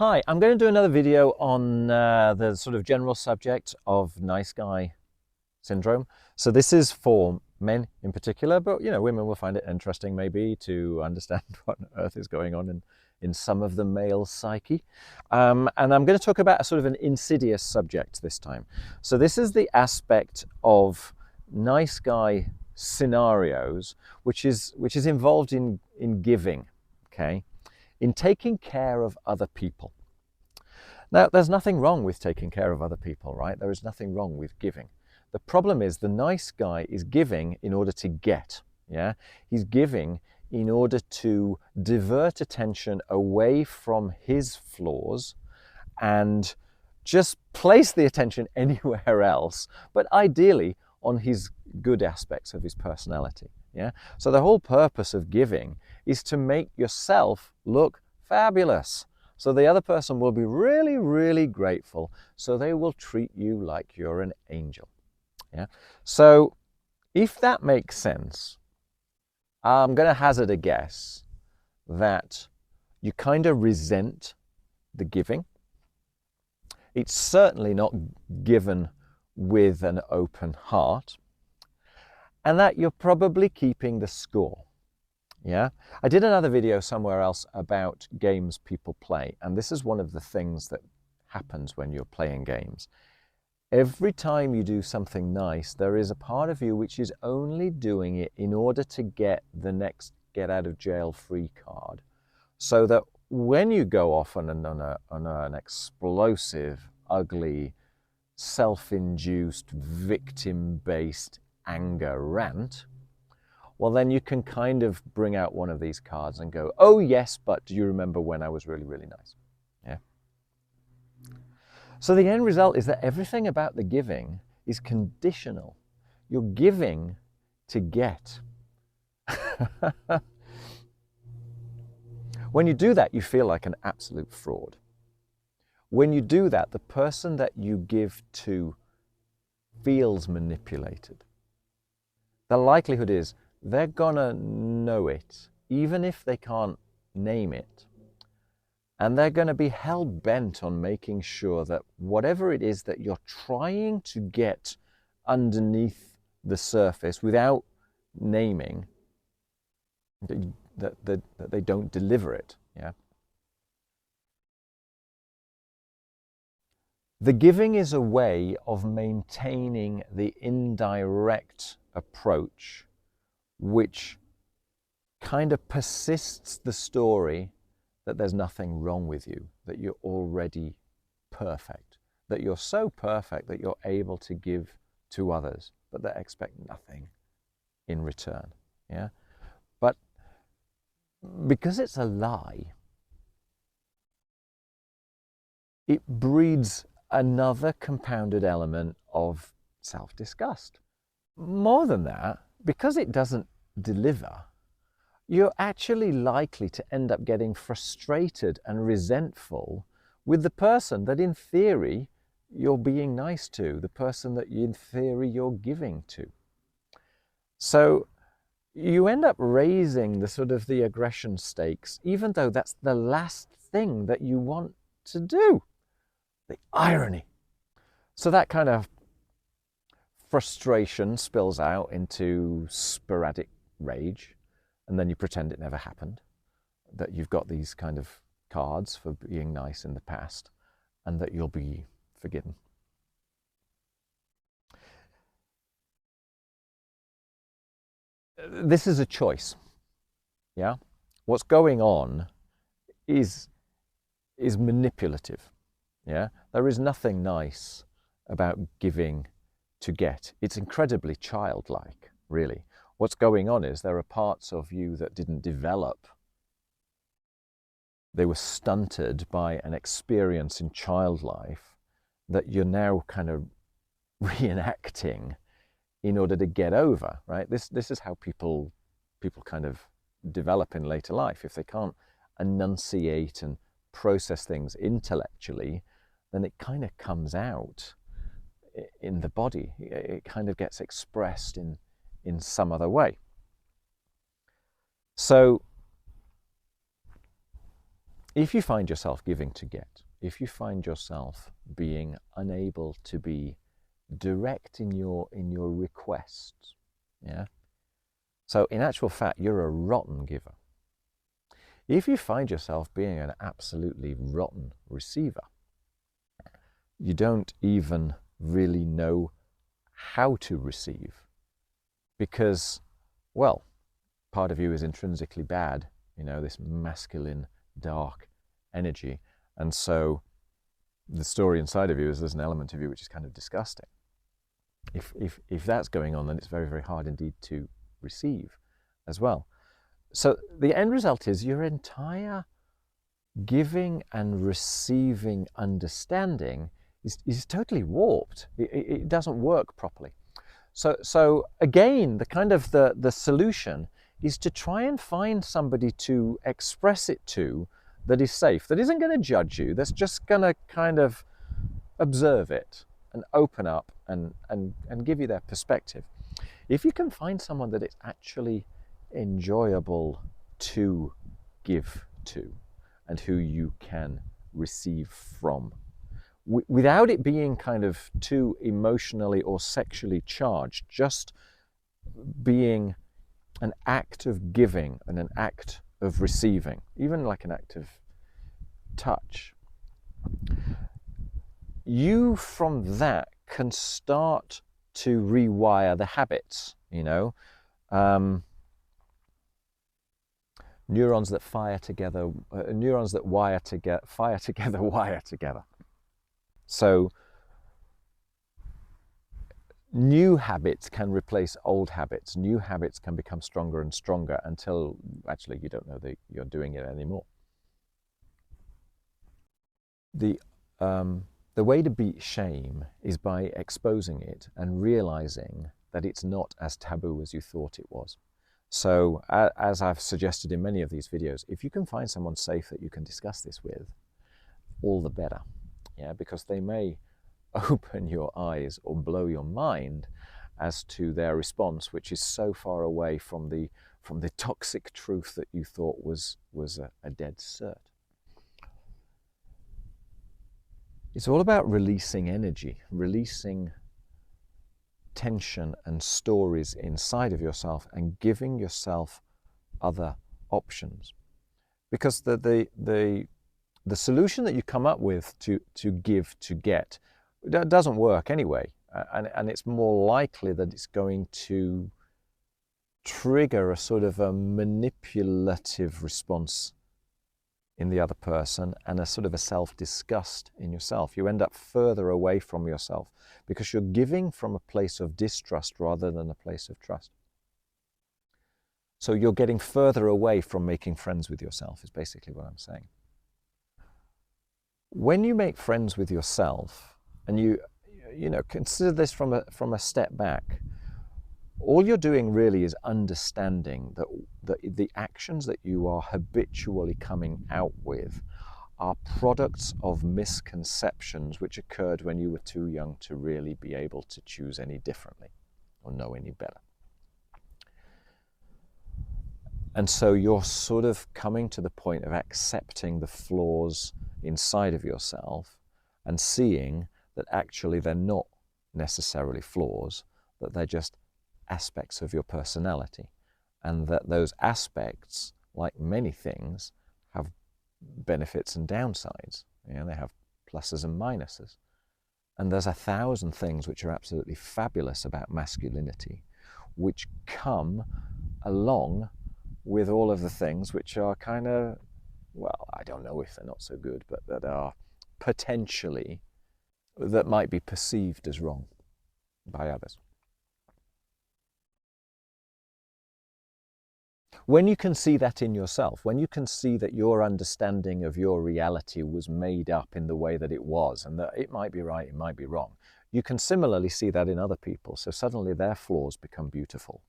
Hi, I'm going to do another video on the sort of general subject of nice guy syndrome. So this is for men in particular, but women will find it interesting maybe to understand what on earth is going on in some of the male psyche. And I'm going to talk about a sort of an insidious subject this time. So this is the aspect of nice guy scenarios, which is involved in giving, okay? In taking care of other people. Now, there's nothing wrong with taking care of other people, right? There is nothing wrong with giving. The problem is the nice guy is giving in order to get, yeah? He's giving in order to divert attention away from his flaws and just place the attention anywhere else, but ideally on his good aspects of his personality. Yeah. So the whole purpose of giving is to make yourself look fabulous. So the other person will be really, really grateful. So they will treat you like you're an angel. Yeah. So if that makes sense, I'm going to hazard a guess that you kind of resent the giving. It's certainly not given with an open heart, and that you're probably keeping the score. Yeah, I did another video somewhere else about games people play, and this is one of the things that happens when you're playing games. Every time you do something nice, there is a part of you which is only doing it in order to get the next get out of jail free card, so that when you go off on an explosive, ugly, self-induced, victim-based anger rant, well, then you can kind of bring out one of these cards and go, oh yes, but do you remember when I was really, really nice? Yeah. So the end result is that everything about the giving is conditional. You're giving to get. When you do that, you feel like an absolute fraud. When you do that, the person that you give to feels manipulated. The likelihood is they're gonna know it, even if they can't name it. And they're gonna be hell-bent on making sure that whatever it is that you're trying to get underneath the surface without naming, that they don't deliver it. Yeah. The giving is a way of maintaining the indirect approach, which kind of persists the story that there's nothing wrong with you, that you're already perfect, that you're so perfect that you're able to give to others, but they expect nothing in return. Yeah. But because it's a lie, it breeds another compounded element of self-disgust. More than that, because it doesn't deliver, you're actually likely to end up getting frustrated and resentful with the person that in theory you're being nice to, the person that in theory you're giving to. So you end up raising the sort of the aggression stakes, even though that's the last thing that you want to do. The irony. So that kind of frustration spills out into sporadic rage, and then you pretend it never happened, that you've got these kind of cards for being nice in the past, and that you'll be forgiven. This is a choice. Yeah. What's going on is manipulative. Yeah. There is nothing nice about giving to get. It's incredibly childlike, really. What's going on is there are parts of you that didn't develop. They were stunted by an experience in child life that you're now kind of reenacting in order to get over, right? This is how people kind of develop in later life. If they can't enunciate and process things intellectually, then it kind of comes out in the body. It kind of gets expressed in some other way. So if you find yourself giving to get, if you find yourself being unable to be direct in your requests, yeah. So in actual fact, you're a rotten giver. If you find yourself being an absolutely rotten receiver, you don't even really know how to receive because, well, part of you is intrinsically bad, this masculine, dark energy. And so the story inside of you is there's an element of you which is kind of disgusting. If that's going on, then it's very, very hard indeed to receive as well. So the end result is your entire giving and receiving understanding is totally warped. It doesn't work properly. So again, the solution is to try and find somebody to express it to that is safe, that isn't going to judge you, that's just going to kind of observe it and open up and give you their perspective. If you can find someone that it's actually enjoyable to give to and who you can receive from, without it being kind of too emotionally or sexually charged, just being an act of giving and an act of receiving, even like an act of touch, you from that can start to rewire the habits, neurons that fire together, neurons that fire together, wire together. So new habits can replace old habits. New habits can become stronger and stronger until actually you don't know that you're doing it anymore. The way to beat shame is by exposing it and realizing that it's not as taboo as you thought it was. So as I've suggested in many of these videos, if you can find someone safe that you can discuss this with, all the better. Yeah, because they may open your eyes or blow your mind as to their response, which is so far away from the toxic truth that you thought was a dead cert. It's all about releasing energy, releasing tension and stories inside of yourself and giving yourself other options. Because the solution that you come up with to give to get doesn't work anyway, and it's more likely that it's going to trigger a sort of a manipulative response in the other person and a sort of a self-disgust in yourself. You end up further away from yourself because you're giving from a place of distrust rather than a place of trust. So you're getting further away from making friends with yourself is basically what I'm saying. When you make friends with yourself and you consider this from a step back, all you're doing really is understanding that the actions that you are habitually coming out with are products of misconceptions which occurred when you were too young to really be able to choose any differently or know any better. And so you're sort of coming to the point of accepting the flaws inside of yourself and seeing that actually they're not necessarily flaws, that they're just aspects of your personality, and that those aspects, like many things, have benefits and downsides. They have pluses and minuses. And there's 1,000 things which are absolutely fabulous about masculinity, which come along with all of the things which are kind of, well, I don't know if they're not so good, but that are potentially, that might be perceived as wrong by others. When you can see that in yourself, when you can see that your understanding of your reality was made up in the way that it was, and that it might be right, it might be wrong, you can similarly see that in other people. So suddenly their flaws become beautiful.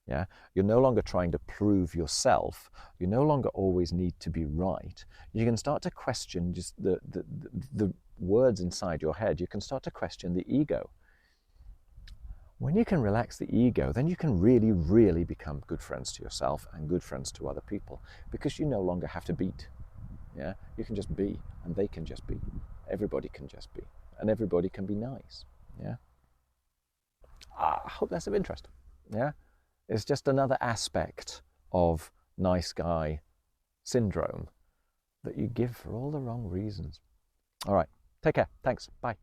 Yeah, you're no longer trying to prove yourself. You no longer always need to be right. You can start to question just the words inside your head. You can start to question the ego. When you can relax the ego, then you can really, really become good friends to yourself and good friends to other people, because you no longer have to beat. Yeah, you can just be, and they can just be. Everybody can just be, and everybody can be nice. Yeah. I hope that's of interest. Yeah, it's just another aspect of nice guy syndrome that you give for all the wrong reasons. All right, take care. Thanks. Bye.